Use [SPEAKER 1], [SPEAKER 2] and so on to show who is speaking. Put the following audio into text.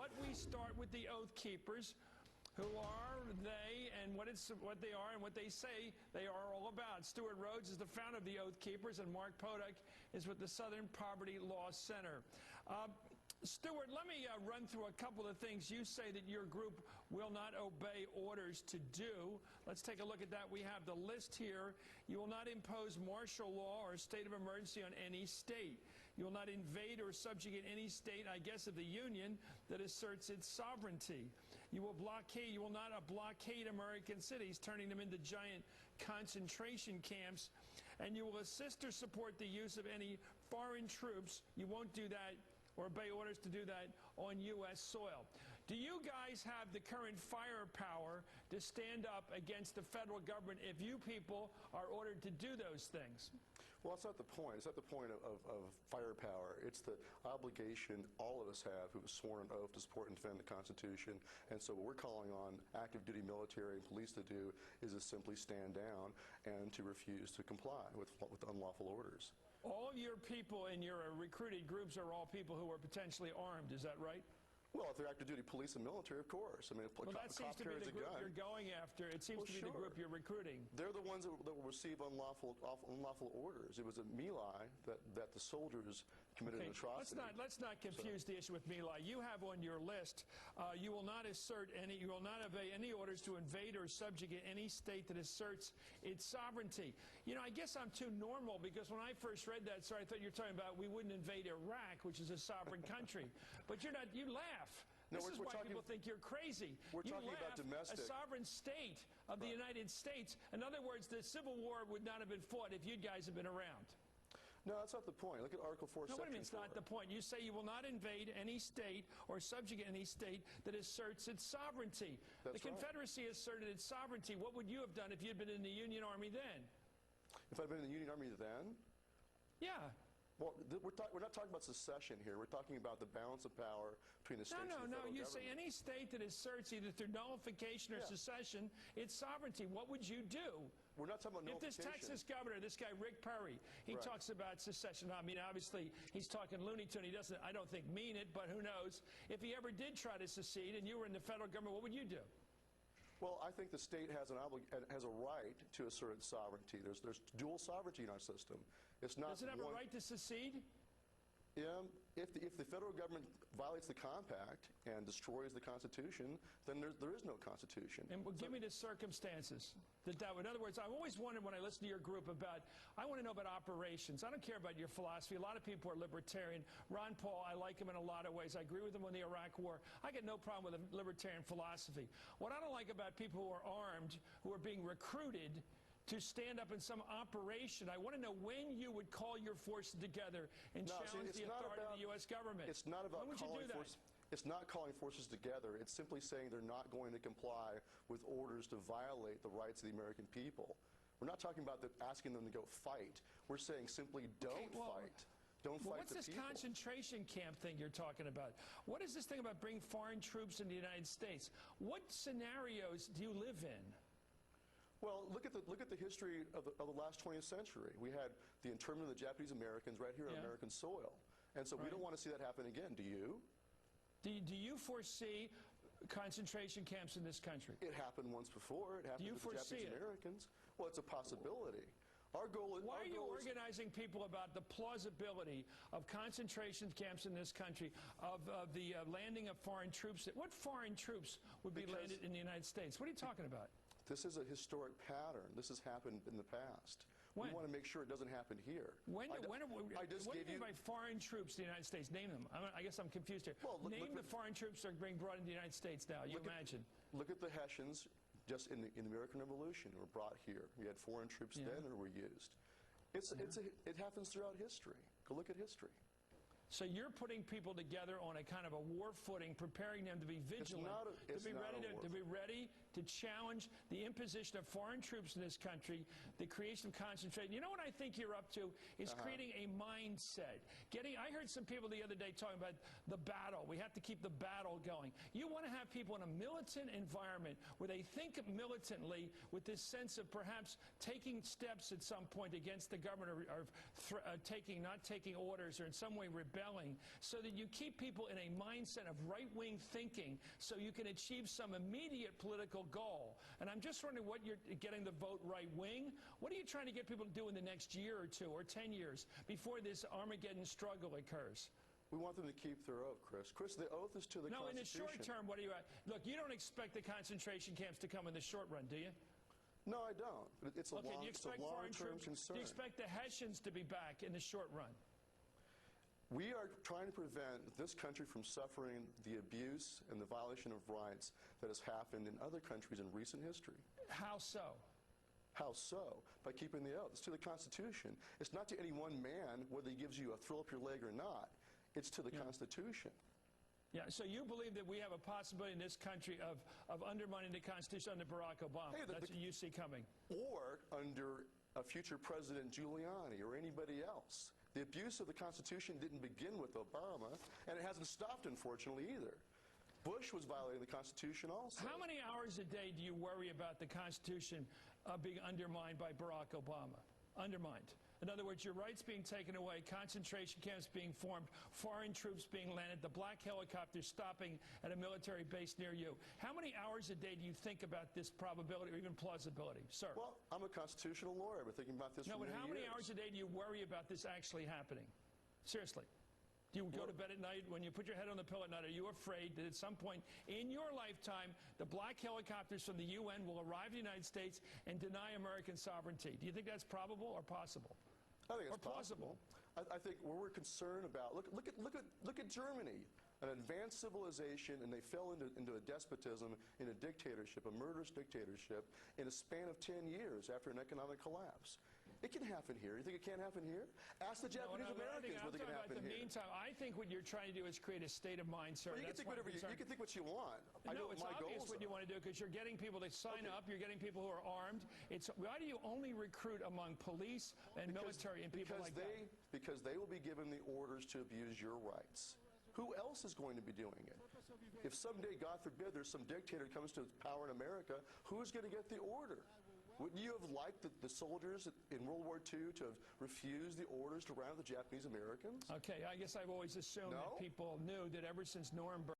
[SPEAKER 1] But we start with the Oath Keepers. Who are they and what they are and what they say they are all about. Stewart Rhodes is the founder of the Oath Keepers, and Mark Podak is with the Southern Poverty Law Center. Stewart, let me run through a couple of things you say that your group will not obey orders to do. Let's take a look at that. We have the list here. You will not impose martial law or state of emergency on any state. You will not invade or subjugate any state, I guess, of the Union that asserts its sovereignty. You will not blockade American cities, turning them into giant concentration camps. And you will assist or support the use of any foreign troops. You won't do that or obey orders to do that on U.S. soil. Do you guys have the current firepower to stand up against the federal government if you people are ordered to do those things?
[SPEAKER 2] Well, that's not the point. It's not the point of firepower. It's the obligation all of us have who have sworn an oath to support and defend the Constitution. And so what we're calling on active duty military and police to do is to simply stand down and to refuse to comply with unlawful orders.
[SPEAKER 1] All of your people in your recruited groups are all people who are potentially armed, is that right?
[SPEAKER 2] Well, if they're active duty police and military, of course. I mean,
[SPEAKER 1] well, that seems to be the group you're going after. It seems to be the group you're recruiting.
[SPEAKER 2] They're the ones that will receive unlawful orders. It was at My Lai that the soldiers committed an atrocity.
[SPEAKER 1] Let's not confuse the issue with My Lai. You have on your list, you will not obey any orders to invade or subjugate any state that asserts its sovereignty. You know, I guess I'm too normal, because when I first read that, I thought you were talking about we wouldn't invade Iraq, which is a sovereign country. But you're not. You laugh.
[SPEAKER 2] No,
[SPEAKER 1] this is why people think you're crazy.
[SPEAKER 2] We're talking about domestic.
[SPEAKER 1] A sovereign state of the United States. In other words, the Civil War would not have been fought if you guys had been around.
[SPEAKER 2] No, that's not the point. Look at Article 4, Section 4.
[SPEAKER 1] No, wait a minute, it's not the point. You say you will not invade any state or subjugate any state that asserts its sovereignty.
[SPEAKER 2] That's
[SPEAKER 1] the Confederacy asserted its sovereignty. What would you have done if you'd been in the Union Army then?
[SPEAKER 2] If I'd been in the Union Army then?
[SPEAKER 1] Yeah.
[SPEAKER 2] Well, we're not talking about secession here. We're talking about the balance of power between the states and the federal government.
[SPEAKER 1] You say any state that asserts either through nullification or secession its sovereignty. What would you do?
[SPEAKER 2] We're not talking about nullification.
[SPEAKER 1] If this Texas governor, this guy Rick Perry, he talks about secession. I mean, obviously, he's talking Looney Tune. He doesn't, I don't think, mean it, but who knows? If he ever did try to secede and you were in the federal government, what would you do?
[SPEAKER 2] Well, I think the state has a right to assert its sovereignty. There's dual sovereignty in our system. It's not.
[SPEAKER 1] Does it have a right to secede?
[SPEAKER 2] If the federal government violates the compact and destroys the Constitution, then there is no Constitution.
[SPEAKER 1] And give me the circumstances. In other words, I've always wondered when I listen to your group I want to know about operations. I don't care about your philosophy. A lot of people are libertarian. Ron Paul, I like him in a lot of ways. I agree with him on the Iraq War. I get no problem with a libertarian philosophy. What I don't like about people who are armed, who are being recruited to stand up in some operation, I want to know when you would call your forces together and challenge the authority of the U.S. government.
[SPEAKER 2] It's not about
[SPEAKER 1] when would you do that?
[SPEAKER 2] It's not calling forces together. It's simply saying they're not going to comply with orders to violate the rights of the American people. We're not talking about asking them to go fight. We're saying simply don't fight. Don't fight
[SPEAKER 1] what's this concentration camp thing you're talking about? What is this thing about bringing foreign troops into the United States? What scenarios do you live in?
[SPEAKER 2] Well, look at the history of the last 20th century. We had the internment of the Japanese Americans right here on American soil. And so we don't want to see that happen again. Do you?
[SPEAKER 1] Do you foresee concentration camps in this country?
[SPEAKER 2] It happened once before. It happened with the Japanese Americans. Well, it's a possibility. Our goal is...
[SPEAKER 1] Why are you organizing people about the plausibility of concentration camps in this country, of the landing of foreign troops? What foreign troops would be landed in the United States? What are you talking about?
[SPEAKER 2] This is a historic pattern. This has happened in the past.
[SPEAKER 1] When?
[SPEAKER 2] We want to make sure it doesn't happen here.
[SPEAKER 1] What do you mean by foreign troops in the United States? Name them. I guess I'm confused here. Well, name the foreign troops that are being brought into the United States now. You imagine.
[SPEAKER 2] Look at the Hessians just in the American Revolution who were brought here. We had foreign troops then that were used. It happens throughout history. Go look at history.
[SPEAKER 1] So you're putting people together on a kind of a war footing, preparing them to be vigilant, to be ready to challenge the imposition of foreign troops in this country, the creation of concentration. You know what I think you're up to is creating a mindset. I heard some people the other day talking about the battle. We have to keep the battle going. You want to have people in a militant environment where they think militantly with this sense of perhaps taking steps at some point against the government or not taking orders or in some way rebelling rebelling so that you keep people in a mindset of right-wing thinking so you can achieve some immediate political goal. And I'm just wondering what you're getting the vote right-wing. What are you trying to get people to do in the next year or two or 10 years before this Armageddon struggle occurs?
[SPEAKER 2] We want them to keep their oath, Chris. Chris, the oath is to the Constitution.
[SPEAKER 1] No, in the short term, what are you at? Look, you don't expect the concentration camps to come in the short run, do you?
[SPEAKER 2] No, I don't. It's a
[SPEAKER 1] Okay,
[SPEAKER 2] long-term concern.
[SPEAKER 1] Do you expect the Hessians to be back in the short run?
[SPEAKER 2] We are trying to prevent this country from suffering the abuse and the violation of rights that has happened in other countries in recent history.
[SPEAKER 1] How so?
[SPEAKER 2] How so? By keeping the oath. It's to the Constitution. It's not to any one man, whether he gives you a thrill up your leg or not. It's to the Constitution.
[SPEAKER 1] Yeah, so you believe that we have a possibility in this country of undermining the Constitution under Barack Obama.
[SPEAKER 2] Hey,
[SPEAKER 1] That's what you see coming.
[SPEAKER 2] Or under a future President Giuliani or anybody else. The abuse of the Constitution didn't begin with Obama, and it hasn't stopped, unfortunately, either. Bush was violating the Constitution also.
[SPEAKER 1] How many hours a day do you worry about the Constitution being undermined by Barack Obama? Undermined. In other words, your rights being taken away, concentration camps being formed, foreign troops being landed, the black helicopters stopping at a military base near you. How many hours a day do you think about this probability or even plausibility, sir?
[SPEAKER 2] Well, I'm a constitutional lawyer. I've been thinking about this for many years.
[SPEAKER 1] No, but how many hours a day do you worry about this actually happening? Seriously. Do you go to bed at night, when you put your head on the pillow at night, are you afraid that at some point in your lifetime, the black helicopters from the UN will arrive in the United States and deny American sovereignty? Do you think that's probable or possible?
[SPEAKER 2] I think it's possible. I think where we're concerned about, look at Germany, an advanced civilization, and they fell into a despotism, in a dictatorship, a murderous dictatorship, in a span of 10 years after an economic collapse. It can happen here. You think it can't happen here? Ask the Japanese Americans whether it can happen here.
[SPEAKER 1] Meantime, I think what you're trying to do is create a state of mind, sir.
[SPEAKER 2] Well, you can think whatever you can think what you want. I know
[SPEAKER 1] it's
[SPEAKER 2] what my
[SPEAKER 1] obvious
[SPEAKER 2] goals
[SPEAKER 1] what you want to do because you're getting people to sign up. You're getting people who are armed. Why do you only recruit among police and military and people like that?
[SPEAKER 2] Because they will be given the orders to abuse your rights. Who else is going to be doing it? If someday, God forbid, there's some dictator who comes to power in America, who's going to get the order? Wouldn't you have liked the soldiers in World War II to have refused the orders to round the Japanese Americans?
[SPEAKER 1] Okay, I guess I've always assumed that people knew that ever since Nuremberg,